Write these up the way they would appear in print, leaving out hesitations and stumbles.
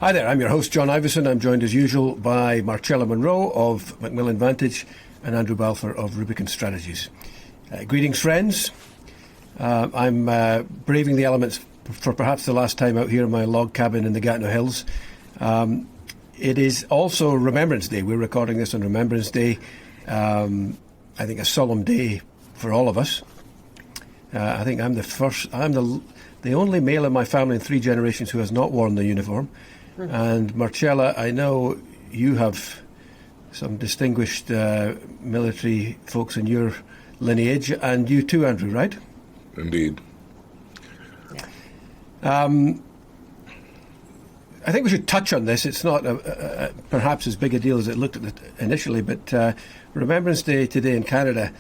Hi there, I'm your host, John Ivison. I'm joined as usual by Marcella Munro of Macmillan Vantage and Andrew Balfour of Rubicon Strategies. Greetings, friends. I'm braving the elements for perhaps the last time out here in my log cabin in the Gatineau Hills. It is also Remembrance Day. We're recording this on Remembrance Day. I think a solemn day for all of us. I think I'm the only male in my family in 3 generations who has not worn the uniform. And Marcella, I know you have some distinguished military folks in your lineage, and you too, Andrew, right? Indeed. I think we should touch on this. It's not perhaps as big a deal as it looked at initially, but Remembrance Day today in Canada,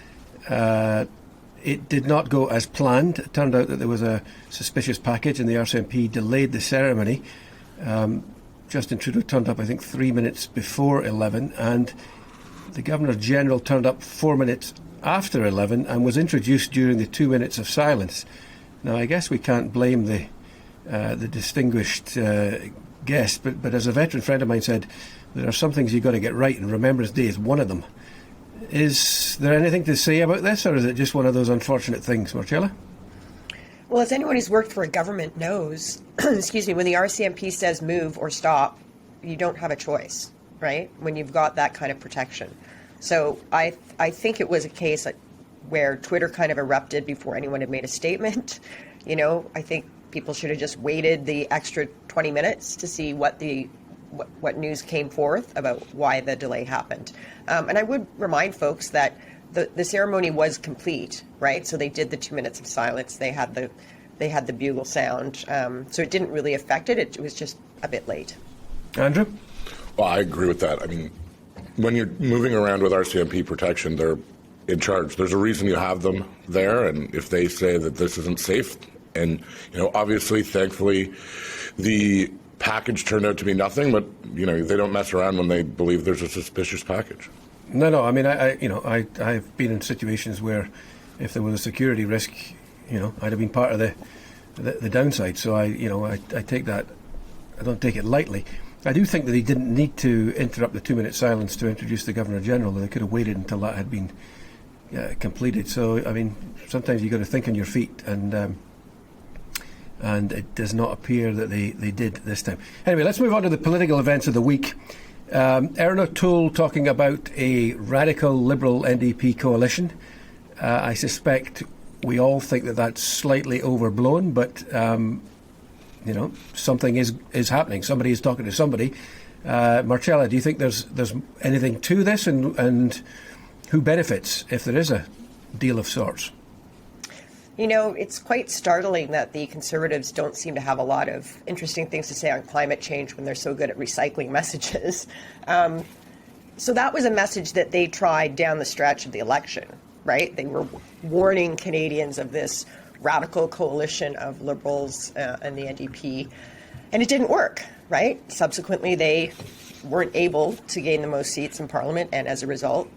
it did not go as planned. It turned out that there was a suspicious package and the RCMP delayed the ceremony. Justin Trudeau turned up, I think, 3 minutes before 11, and the Governor-General turned up 4 minutes after 11 and was introduced during the 2 minutes of silence. Now, I guess we can't blame the distinguished guest, but as a veteran friend of mine said, there are some things you've got to get right, and Remembrance Day is one of them. Is there anything to say about this, or is it just one of those unfortunate things, Marcella? Well, as anyone who's worked for a government knows, excuse me, when the RCMP says move or stop, you don't have a choice, right? When you've got that kind of protection. So I think it was a case where Twitter kind of erupted before anyone had made a statement. You know, I think people should have just waited the extra 20 minutes to see what news came forth about why the delay happened. And I would remind folks that the ceremony was complete, right? So they did the 2 minutes of silence. They had the bugle sound. So it didn't really affect it. It was just a bit late. Andrew? Well, I agree with that. I mean, when you're moving around with RCMP protection, they're in charge. There's a reason you have them there, and if they say that this isn't safe, and obviously, thankfully, the package turned out to be nothing, but they don't mess around when they believe there's a suspicious package. No. I mean, I've been in situations where, if there was a security risk, I'd have been part of the downside. So I take that. I don't take it lightly. I do think that he didn't need to interrupt the 2 minute silence to introduce the Governor-General. They could have waited until that had been completed. So I mean, sometimes you've got to think on your feet, and it does not appear that they did this time. Anyway, let's move on to the political events of the week. Erin O'Toole talking about a radical Liberal NDP coalition. I suspect we all think that that's slightly overblown, but something is happening. Somebody is talking to somebody. Marcella, do you think there's anything to this, and who benefits if there is a deal of sorts? It's quite startling that the Conservatives don't seem to have a lot of interesting things to say on climate change when they're so good at recycling messages. So that was a message that they tried down the stretch of the election, right? They were warning Canadians of this radical coalition of Liberals and the NDP, and it didn't work, right? Subsequently, they weren't able to gain the most seats in Parliament, and as a result,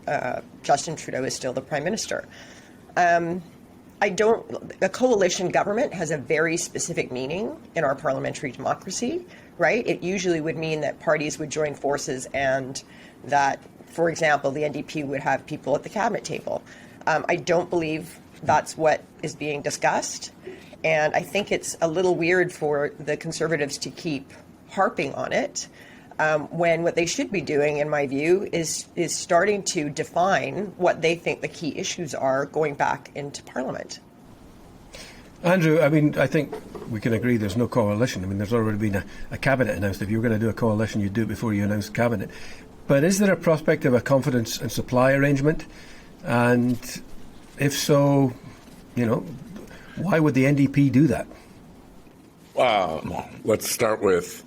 Justin Trudeau is still the Prime Minister. A coalition government has a very specific meaning in our parliamentary democracy, right? It usually would mean that parties would join forces and that, for example, the NDP would have people at the cabinet table. I don't believe that's what is being discussed. And I think it's a little weird for the Conservatives to keep harping on it when what they should be doing, in my view, is starting to define what they think the key issues are going back into Parliament. Andrew, I mean, I think we can agree there's no coalition. I mean, there's already been a cabinet announced. If you were going to do a coalition, you'd do it before you announced cabinet. But is there a prospect of a confidence and supply arrangement? And if so, why would the NDP do that? Let's start with,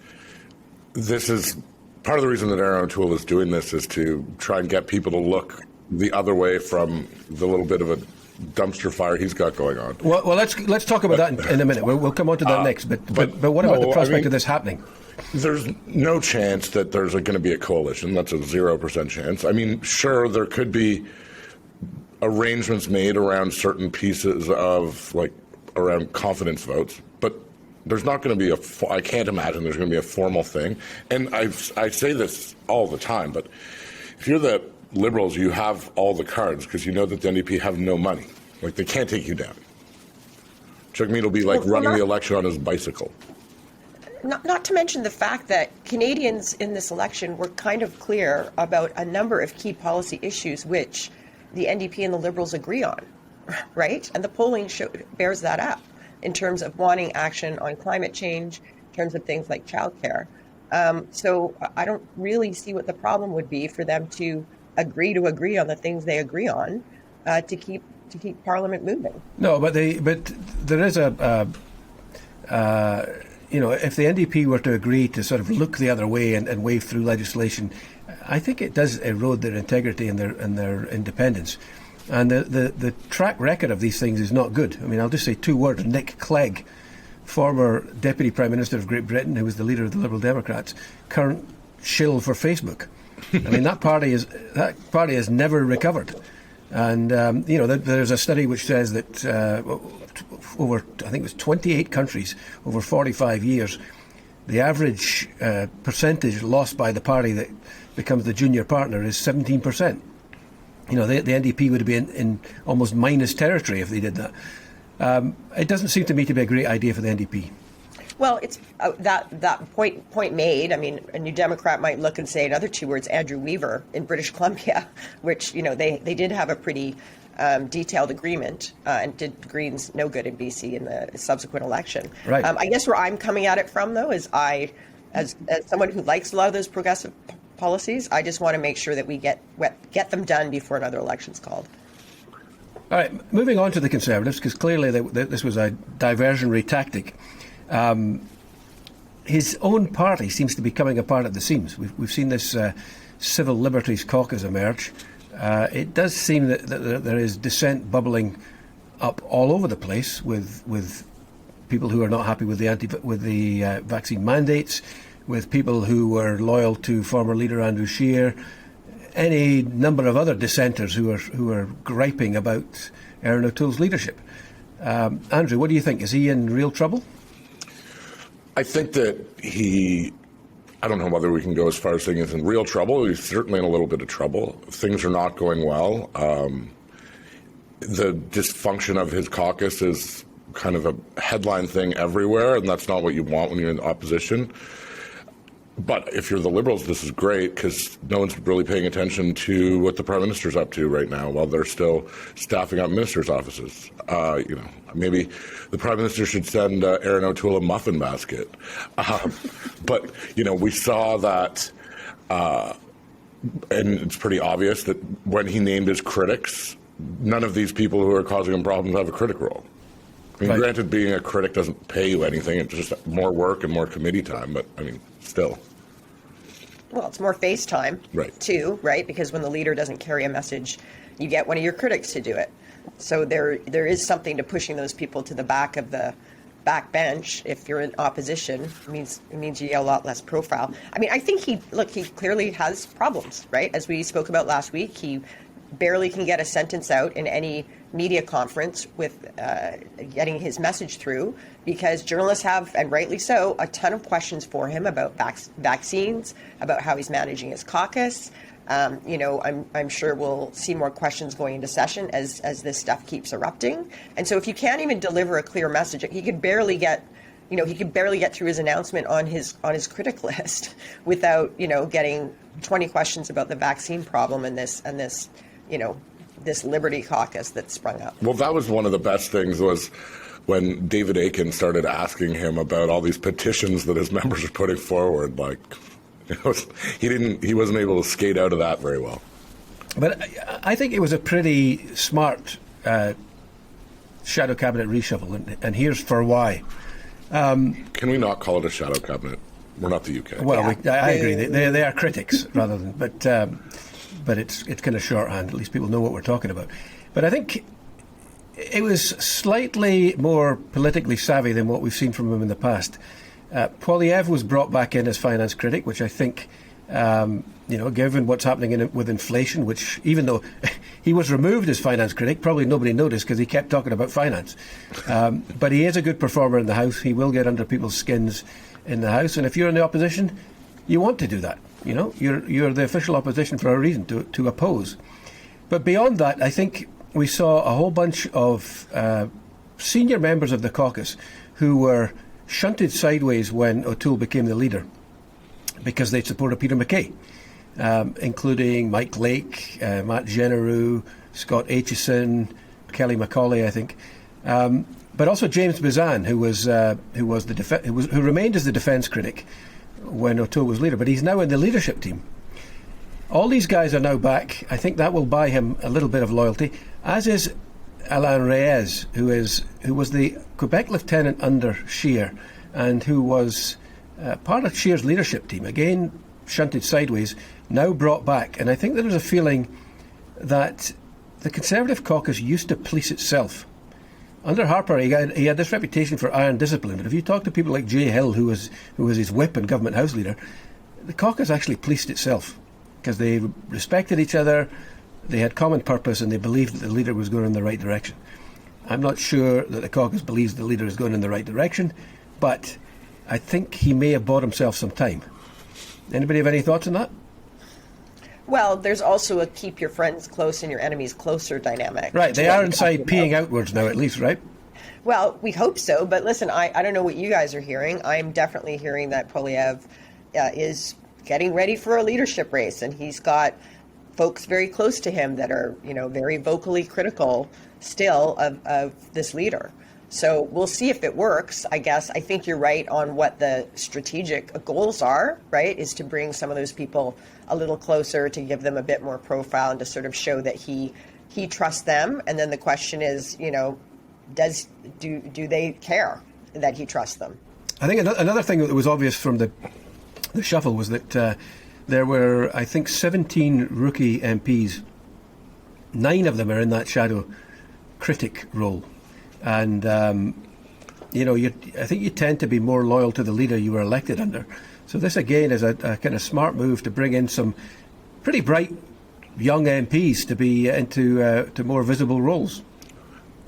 this is part of the reason that Erin O'Toole is doing this, is to try and get people to look the other way from the little bit of a dumpster fire he's got going on. Well, let's talk about that in a minute. We'll come on to that next. But what about the prospect of this happening? There's no chance that there's going to be a coalition. That's a 0% chance. I mean, sure, there could be arrangements made around certain pieces of, like, around confidence votes, but There's not going to be I can't imagine there's going to be a formal thing. And I say this all the time, but if you're the Liberals, you have all the cards because you know that the NDP have no money. Like, they can't take you down. Chuck Mead will be like running the election on his bicycle. Not to mention the fact that Canadians in this election were kind of clear about a number of key policy issues which the NDP and the Liberals agree on, right? And the polling bears that up in terms of wanting action on climate change, in terms of things like childcare. So I don't really see what the problem would be for them to agree on the things they agree on to keep Parliament moving. No, but there is if the NDP were to agree to sort of look the other way and wave through legislation, I think it does erode their integrity and their independence. And the track record of these things is not good. I mean, I'll just say two words. Nick Clegg, former Deputy Prime Minister of Great Britain, who was the leader of the Liberal Democrats, current shill for Facebook. I mean, that party has never recovered. And, there's a study which says that over, I think it was 28 countries over 45 years, the average percentage lost by the party that becomes the junior partner is 17%. The NDP would be in almost minus territory if they did that. It doesn't seem to me to be a great idea for the NDP. Well, it's that point made. I mean, a New Democrat might look and say another two words, Andrew Weaver in British Columbia, which, they did have a pretty detailed agreement and did Greens no good in BC in the subsequent election. Right. I guess where I'm coming at it from, though, is as someone who likes a lot of those progressive policies, I just want to make sure that we get them done before another election's called. All right, moving on to the Conservatives, because clearly this was a diversionary tactic. His own party seems to be coming apart at the seams. We've seen this Civil Liberties Caucus emerge. It does seem that there is dissent bubbling up all over the place with people who are not happy with the vaccine mandates, with people who were loyal to former leader Andrew Scheer, any number of other dissenters who are griping about Erin O'Toole's leadership. Andrew, what do you think? Is he in real trouble? I think that I don't know whether we can go as far as saying he's in real trouble. He's certainly in a little bit of trouble. Things are not going well. The dysfunction of his caucus is kind of a headline thing everywhere, and that's not what you want when you're in opposition. But if you're the Liberals, this is great because no one's really paying attention to what the Prime Minister's up to right now while they're still staffing up ministers' offices. Maybe the Prime Minister should send Erin O'Toole a muffin basket. But we saw that, and it's pretty obvious that when he named his critics, none of these people who are causing him problems have a critic role. I mean, right. Granted, being a critic doesn't pay you anything. It's just more work and more committee time. But, I mean, still. Well, it's more face time, right. Too, right? Because when the leader doesn't carry a message, you get one of your critics to do it. So there is something to pushing those people to the back of the back bench. If you're in opposition, it means you get a lot less profile. I mean, I think he clearly has problems, right? As we spoke about last week, he barely can get a sentence out in any media conference with getting his message through because journalists have, and rightly so, a ton of questions for him about vaccines, about how he's managing his caucus. I'm sure we'll see more questions going into session as this stuff keeps erupting. And so if you can't even deliver a clear message, he could barely get through his announcement on his critic list without, getting 20 questions about the vaccine problem and this Liberty Caucus that sprung up. Well, that was one of the best things was when David Aiken started asking him about all these petitions that his members are putting forward. Like, he wasn't able to skate out of that very well. But I think it was a pretty smart shadow cabinet reshuffle, and here's for why. Can we not call it a shadow cabinet? We're not the UK. Well, yeah. I agree. They are critics rather than, but it's kind of shorthand. At least people know what we're talking about. But I think it was slightly more politically savvy than what we've seen from him in the past. Poilievre was brought back in as finance critic, which I think Given what's happening with inflation, which even though he was removed as finance critic, probably nobody noticed because he kept talking about finance. But he is a good performer in the House. He will get under people's skins in the House. And if you're in the opposition, you want to do that. You're the official opposition for a reason, to oppose. But beyond that, I think we saw a whole bunch of senior members of the caucus who were shunted sideways when O'Toole became the leader because they supported Peter MacKay, including Mike Lake, Matt Generou, Scott Aitchison, Kelly Macaulay, I think, but also James Bazan, who remained as the defence critic when O'Toole was leader, but he's now in the leadership team. All these guys are now back. I think that will buy him a little bit of loyalty, as is Alain Reyes, who was the Quebec lieutenant under Scheer and who was part of Scheer's leadership team, again shunted sideways, now brought back. And I think there was a feeling that the Conservative caucus used to police itself. Under Harper, he had this reputation for iron discipline, but if you talk to people like Jay Hill, who was his whip and government house leader, the caucus actually policed itself because they respected each other, they had common purpose, and they believed that the leader was going in the right direction. I'm not sure that the caucus believes the leader is going in the right direction, but I think he may have bought himself some time. Anybody have any thoughts on that? Well, there's also a keep your friends close and your enemies closer dynamic. Right, they are inside peeing outwards now, at least, right? Well, we hope so, but listen, I don't know what you guys are hearing. I'm definitely hearing that Poilievre is getting ready for a leadership race, and he's got folks very close to him that are, very vocally critical still of this leader. So we'll see if it works, I guess. I think you're right on what the strategic goals are, right, is to bring some of those people a little closer, to give them a bit more profile and to sort of show that he trusts them. And then the question is, do they care that he trusts them? I think another thing that was obvious from the shuffle was that there were, I think, 17 rookie MPs. 9 of them are in that shadow critic role. And, I think you tend to be more loyal to the leader you were elected under. So this, again, is a kind of smart move to bring in some pretty bright young MPs to be into to more visible roles.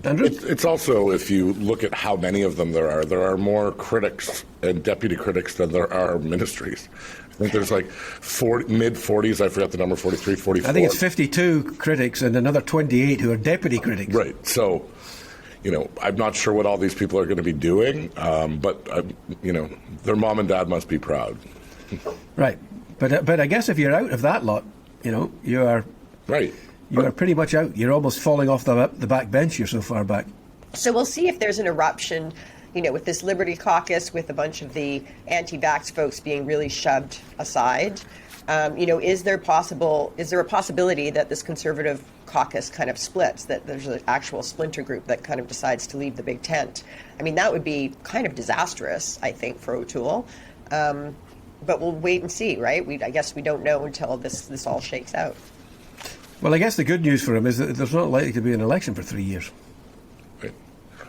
Andrew? It's also, if you look at how many of them there are more critics and deputy critics than there are ministries. I think there's like mid-40s, I forgot the number, 43, 44. I think it's 52 critics and another 28 who are deputy critics. Right. So, I'm not sure what all these people are going to be doing, but, their mom and dad must be proud. Right. But I guess if you're out of that lot, you are... Right. You are pretty much out. You're almost falling off the back bench. You're so far back. So we'll see if there's an eruption, with this Liberty caucus, with a bunch of the anti-vax folks being really shoved aside. Is there a possibility that this Conservative caucus kind of splits, that there's an actual splinter group that kind of decides to leave the big tent? I mean, that would be kind of disastrous, I think, for O'Toole. But we'll wait and see, right? I guess we don't know until this all shakes out. Well, I guess the good news for him is that there's not likely to be an election for 3 years. Right.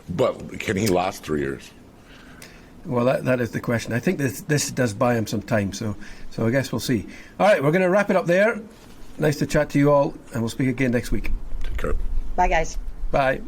But can he last 3 years? Well, that is the question. I think this does buy him some time, so I guess we'll see. All right, we're going to wrap it up there. Nice to chat to you all, and we'll speak again next week. Take care. Bye, guys. Bye.